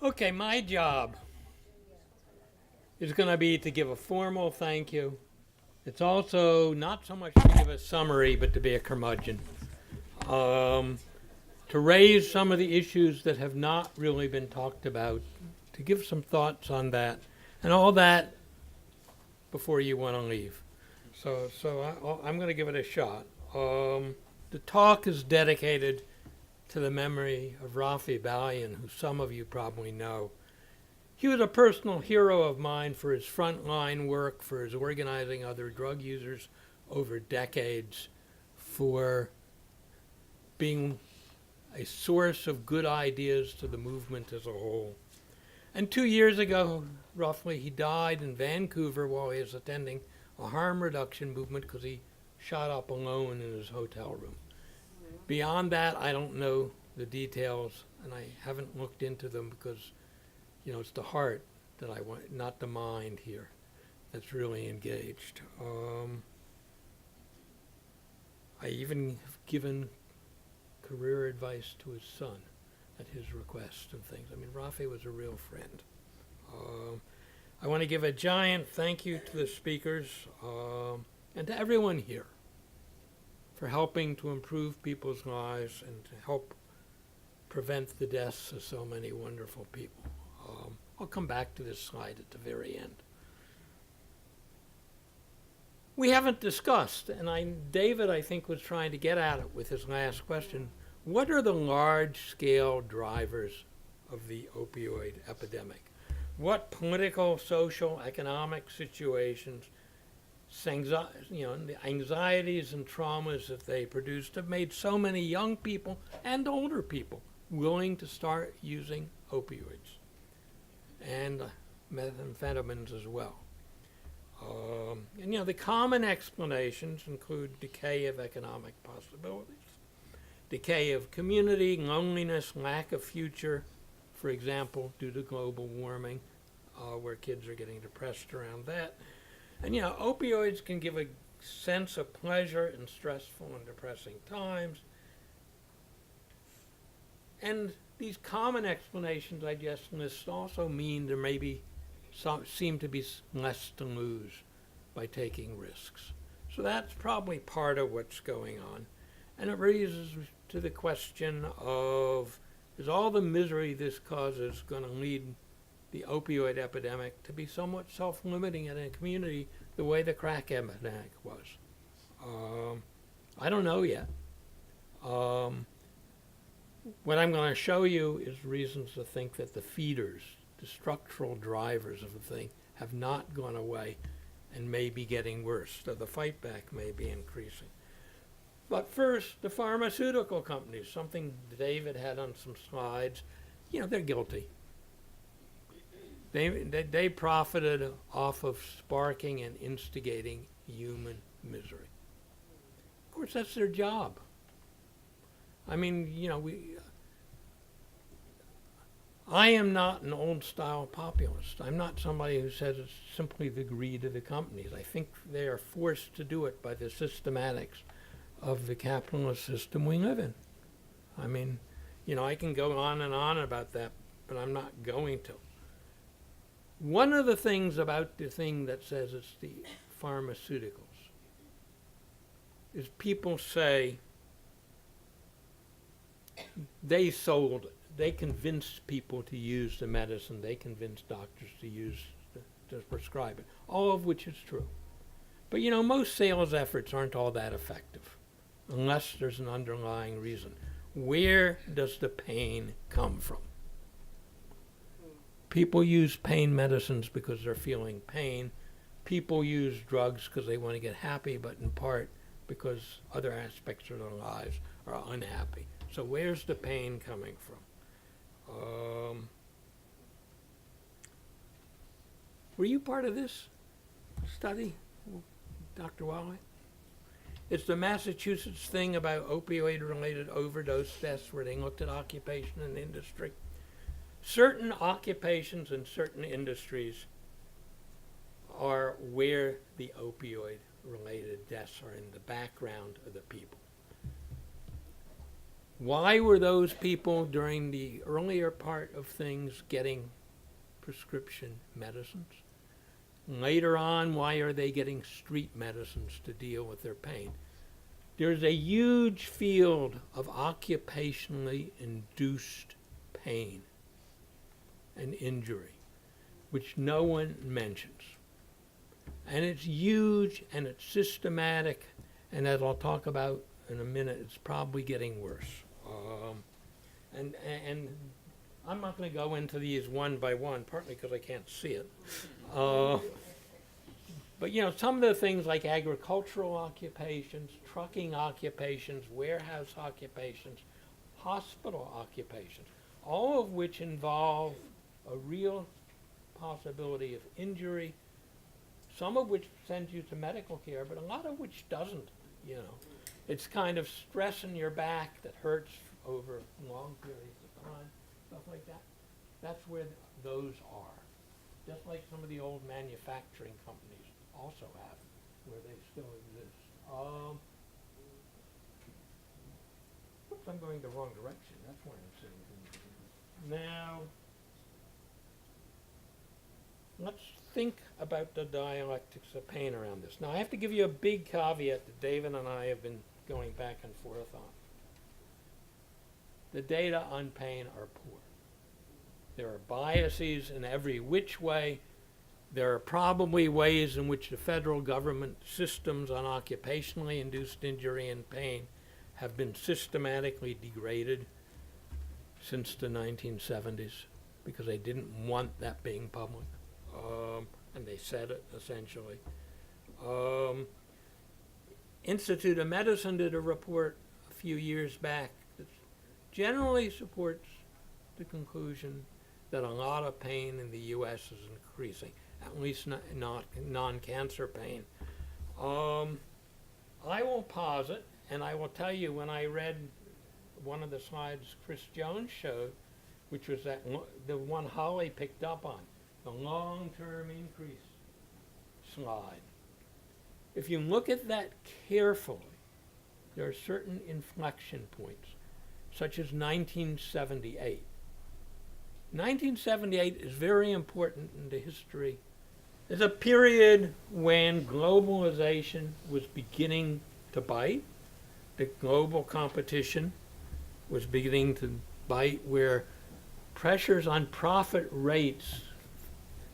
Okay, my job is going to be to give a formal thank you. It's also not so much to give a summary, but to be a curmudgeon. Um, to raise some of the issues that have not really been talked about, to give some thoughts on that, and all that before you want to leave. I'm going to give it a shot. The talk is dedicated to the memory of Rafi Balian, who some of you probably know. He was a personal hero of mine for his frontline work, for his organizing other drug users over decades, for being a source of good ideas to the movement as a whole. And 2 years ago, roughly, he died in Vancouver while he was attending a harm reduction movement because he shot up alone in his hotel room. Beyond that, I don't know the details, and I haven't looked into them because, it's the heart that I want, not the mind here, that's really engaged. I even have given career advice to his son at his request and things. I mean, Rafi was a real friend. I want to give a giant thank you to the speakers and to everyone here for helping to improve people's lives and to help prevent the deaths of so many wonderful people. I'll come back to this slide at the very end. We haven't discussed, and David, I think, was trying to get at it with his last question, what are the large-scale drivers of the opioid epidemic? What political, social, economic situations, the anxieties and traumas that they produced have made so many young people and older people willing to start using opioids and methamphetamines as well. The common explanations include decay of economic possibilities, decay of community, loneliness, lack of future, for example, due to global warming, where kids are getting depressed around that. And, opioids can give a sense of pleasure in stressful and depressing times. And these common explanations I just list also mean there may be seem to be less to lose by taking risks. So that's probably part of what's going on. And it raises to the question of, is all the misery this causes going to lead the opioid epidemic to be somewhat self-limiting in a community the way the crack epidemic was? I don't know yet. What I'm going to show you is reasons to think that the feeders, the structural drivers of the thing, have not gone away and may be getting worse. So the fight back may be increasing. But first, the pharmaceutical companies, something David had on some slides, they're guilty. They profited off of sparking and instigating human misery. Of course, that's their job. I mean, I am not an old-style populist. I'm not somebody who says it's simply the greed of the companies. I think they are forced to do it by the systematics of the capitalist system we live in. I mean, I can go on and on about that, but I'm not going to. One of the things about the thing that says it's the pharmaceuticals is people say they sold it. They convinced people to use the medicine. They convinced doctors to prescribe it, all of which is true. But most sales efforts aren't all that effective unless there's an underlying reason. Where does the pain come from? People use pain medicines because they're feeling pain. People use drugs because they want to get happy, but in part because other aspects of their lives are unhappy. So where's the pain coming from? Were you part of this study, Dr. Wally? It's the Massachusetts thing about opioid-related overdose deaths where they looked at occupation and industry. Certain occupations and certain industries are where the opioid-related deaths are in the background of the people. Why were those people during the earlier part of things getting prescription medicines? Later on, why are they getting street medicines to deal with their pain? There's a huge field of occupationally induced pain and injury, which no one mentions. And it's huge and it's systematic, and as I'll talk about in a minute, it's probably getting worse. And I'm not going to go into these one by one, partly because I can't see it. But you know, some of the things like agricultural occupations, trucking occupations, warehouse occupations, hospital occupations, all of which involve a real possibility of injury, some of which sends you to medical care, but a lot of which doesn't, you know. It's kind of stress in your back that hurts over long periods of time, stuff like that. That's where those are. Just like some of the old manufacturing companies also have, where they still exist. Oops, I'm going the wrong direction. That's why I'm saying. Now, let's think about the dialectics of pain around this. Now, I have to give you a big caveat that David and I have been going back and forth on. The data on pain are poor. There are biases in every which way. There are probably ways in which the federal government systems on occupationally induced injury and pain have been systematically degraded since the 1970s because they didn't want that being public. And they said it, essentially. Institute of Medicine did a report a few years back that generally supports the conclusion that a lot of pain in the U.S. is increasing, at least not non-cancer pain. I will posit, and I will tell you when I read one of the slides Chris Jones showed, which was that the one Holly picked up on, the long-term increase slide. If you look at that carefully, there are certain inflection points, such as 1978. 1978 is very important in the history. It's a period when globalization was beginning to bite. The global competition was beginning to bite, where pressures on profit rates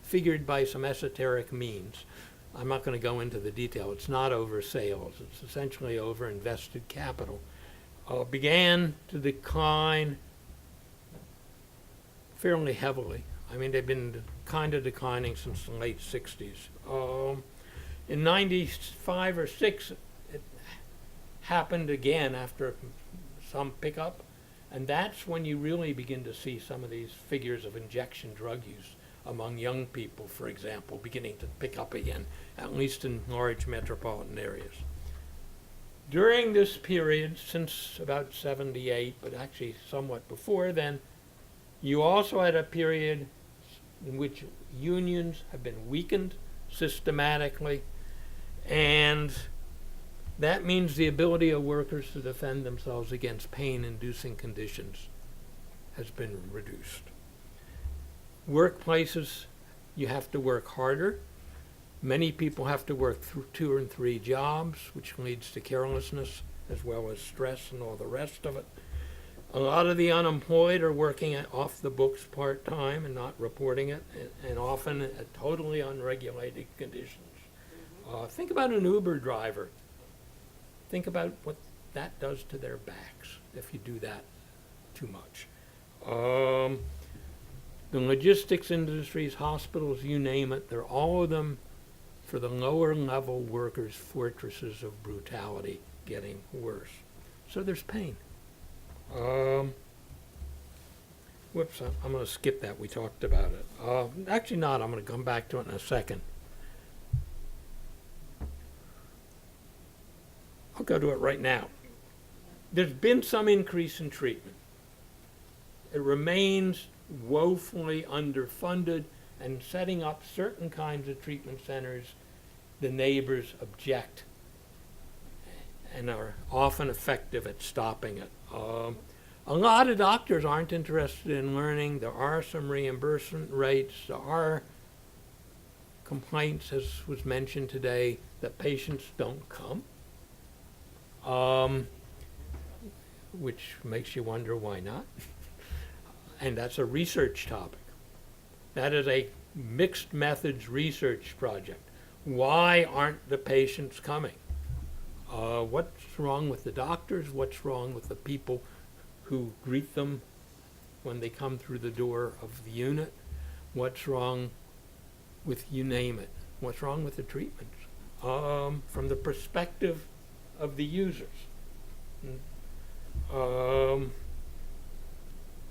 figured by some esoteric means. I'm not going to go into the detail. It's not over sales. It's essentially over invested capital. Began to decline fairly heavily. I mean, they've been kind of declining since the late 60s. In 95 or 6, it happened again after some pickup, and that's when you really begin to see some of these figures of injection drug use among young people, for example, beginning to pick up again, at least in large metropolitan areas. During this period, since about 78, but actually somewhat before then, you also had a period in which unions have been weakened systematically, and that means the ability of workers to defend themselves against pain-inducing conditions has been reduced. Workplaces, you have to work harder. Many people have to work 2 and 3 jobs, which leads to carelessness as well as stress and all the rest of it. A lot of the unemployed are working off the books part-time and not reporting it, and often at totally unregulated conditions. Think about an Uber driver. Think about what that does to their backs if you do that too much. The logistics industries, hospitals, you name it, they're all of them, for the lower level workers, fortresses of brutality getting worse. So there's pain. Whoops, I'm going to skip that. We talked about it. Actually not. I'm going to come back to it in a second. I'll go to it right now. There's been some increase in treatment. It remains woefully underfunded, and setting up certain kinds of treatment centers, the neighbors object and are often effective at stopping it. A lot of doctors aren't interested in learning. There are some reimbursement rates. There are complaints, as was mentioned today, that patients don't come, which makes you wonder why not. And that's a research topic. That is a mixed methods research project. Why aren't the patients coming? What's wrong with the doctors? What's wrong with the people who greet them when they come through the door of the unit? What's wrong with you name it? What's wrong with the treatments? From the perspective of the users.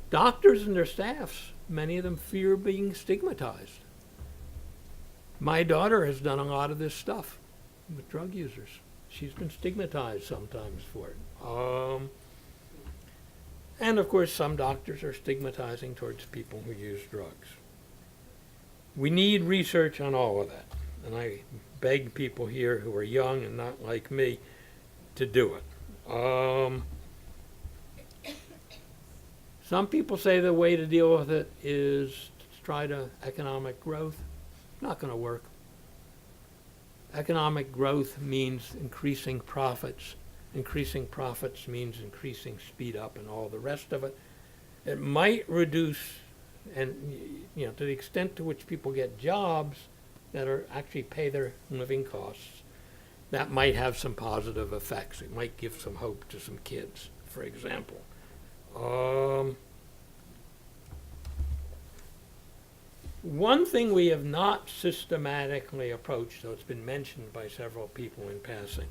Doctors and their staffs, many of them fear being stigmatized. My daughter has done a lot of this stuff with drug users. She's been stigmatized sometimes for it. And of course, some doctors are stigmatizing towards people who use drugs. We need research on all of that. And I beg people here who are young and not like me to do it. Some people say the way to deal with it is to try to economic growth. Not going to work. Economic growth means increasing profits. Increasing profits means increasing speed up and all the rest of it. It might reduce, and to the extent to which people get jobs that are actually pay their living costs, that might have some positive effects. It might give some hope to some kids, for example. One thing we have not systematically approached, though it's been mentioned by several people in passing,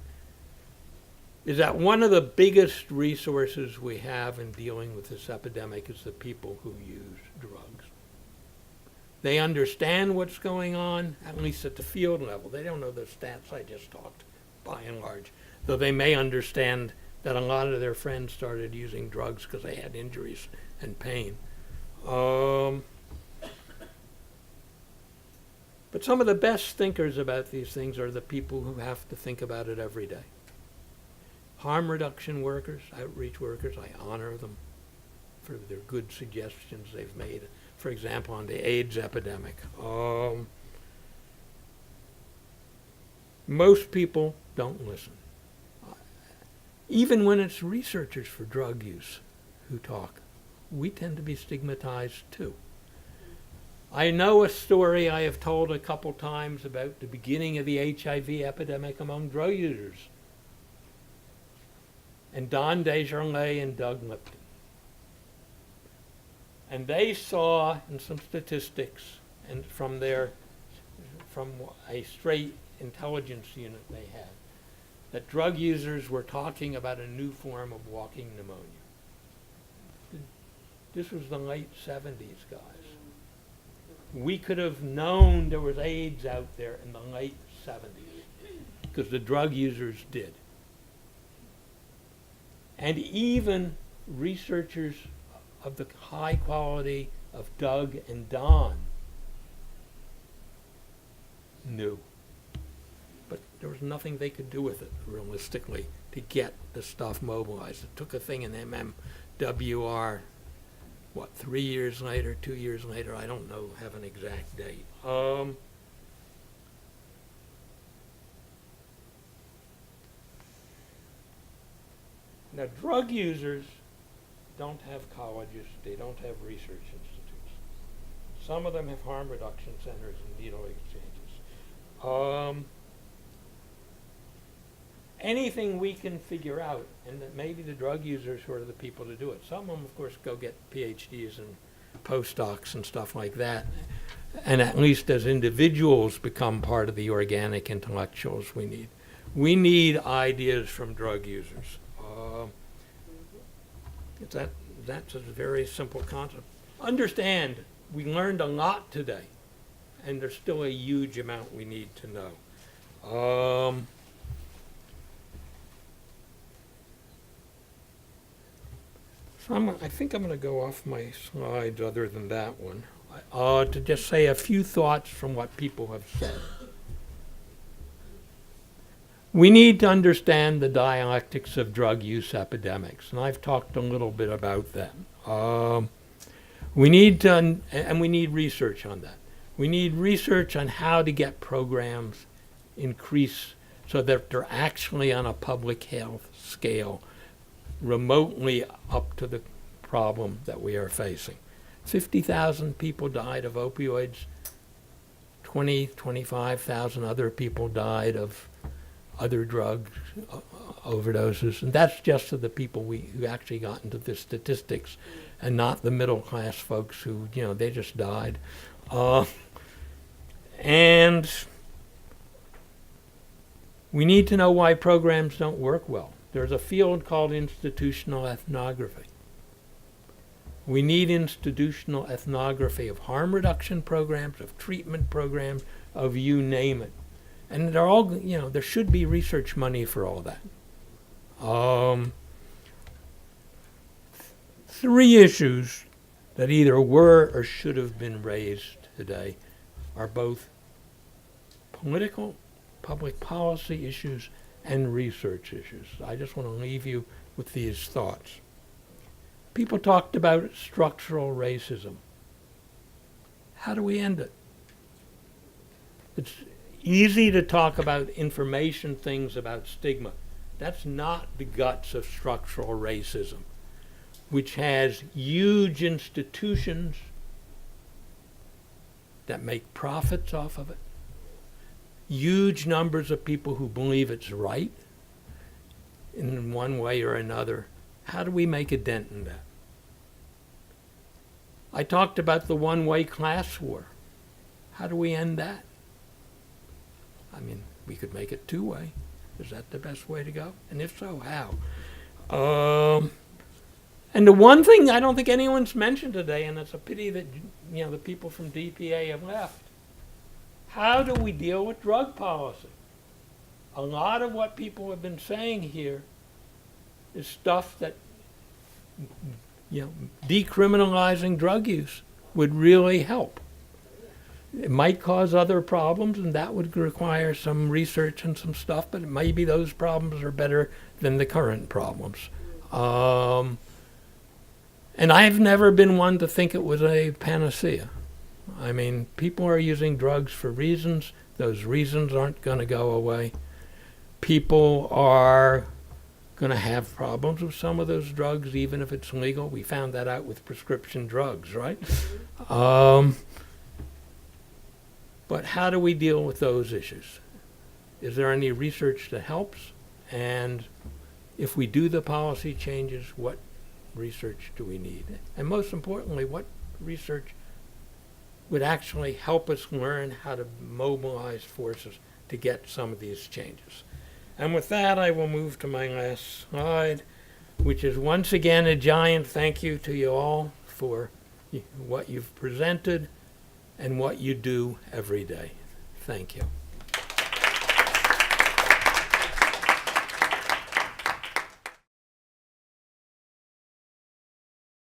is that one of the biggest resources we have in dealing with this epidemic is the people who use drugs. They understand what's going on, at least at the field level. They don't know the stats I just talked, by and large, though they may understand that a lot of their friends started using drugs because they had injuries and pain. But some of the best thinkers about these things are the people who have to think about it every day. Harm reduction workers, outreach workers, I honor them for their good suggestions they've made, for example, on the AIDS epidemic. Most people don't listen. Even when it's researchers for drug use who talk, we tend to be stigmatized too. I know a story I have told a couple times about the beginning of the HIV epidemic among drug users. And Don Desjardins and Doug Lipton. And they saw in some statistics and from a straight intelligence unit they had, that drug users were talking about a new form of walking pneumonia. This was the late 70s, guys. We could have known there was AIDS out there in the late 70s because the drug users did. And even researchers of the high quality of Doug and Don knew. But there was nothing they could do with it, realistically, to get the stuff mobilized. It took a thing in MMWR, 3 years later, 2 years later, I don't know, have an exact date. Now, drug users don't have colleges, they don't have research institutes. Some of them have harm reduction centers and needle exchanges. Anything we can figure out, and that maybe the drug users who are the people to do it. Some of them, of course, go get PhDs and postdocs and stuff like that. And at least as individuals become part of the organic intellectuals we need. We need ideas from drug users. That's a very simple concept. Understand, we learned a lot today, and there's still a huge amount we need to know. I think I'm going to go off my slides other than that one, to just say a few thoughts from what people have said. We need to understand the dialectics of drug use epidemics, and I've talked a little bit about that. We need to, and we need research on that. We need research on how to get programs increase so that they're actually on a public health scale, remotely up to the problem that we are facing. 50,000 people died of opioids. 25,000 other people died of other drug overdoses, and that's just of the people who actually got into the statistics, and not the middle class folks who, they just died. And we need to know why programs don't work well. There's a field called institutional ethnography. We need institutional ethnography of harm reduction programs, of treatment programs, of you name it. And they're all, there should be research money for all that. 3 issues that either were or should have been raised today are both political, public policy issues, and research issues. I just want to leave you with these thoughts. People talked about structural racism. How do we end it? It's easy to talk about information things about stigma. That's not the guts of structural racism, which has huge institutions that make profits off of it, huge numbers of people who believe it's right in one way or another. How do we make a dent in that? I talked about the one-way class war. How do we end that? I mean, we could make it 2-way. Is that the best way to go? And if so, how? And the one thing I don't think anyone's mentioned today, and it's a pity that the people from DPA have left. How do we deal with drug policy? A lot of what people have been saying here is stuff that decriminalizing drug use would really help. It might cause other problems, and that would require some research and some stuff, but maybe those problems are better than the current problems. And I've never been one to think it was a panacea. I mean, people are using drugs for reasons. Those reasons aren't going to go away. People are going to have problems with some of those drugs, even if it's legal. We found that out with prescription drugs, right? But how do we deal with those issues? Is there any research that helps? And if we do the policy changes, what research do we need? And most importantly, what research would actually help us learn how to mobilize forces to get some of these changes? And with that, I will move to my last slide, which is once again a giant thank you to you all for what you've presented and what you do every day. Thank you.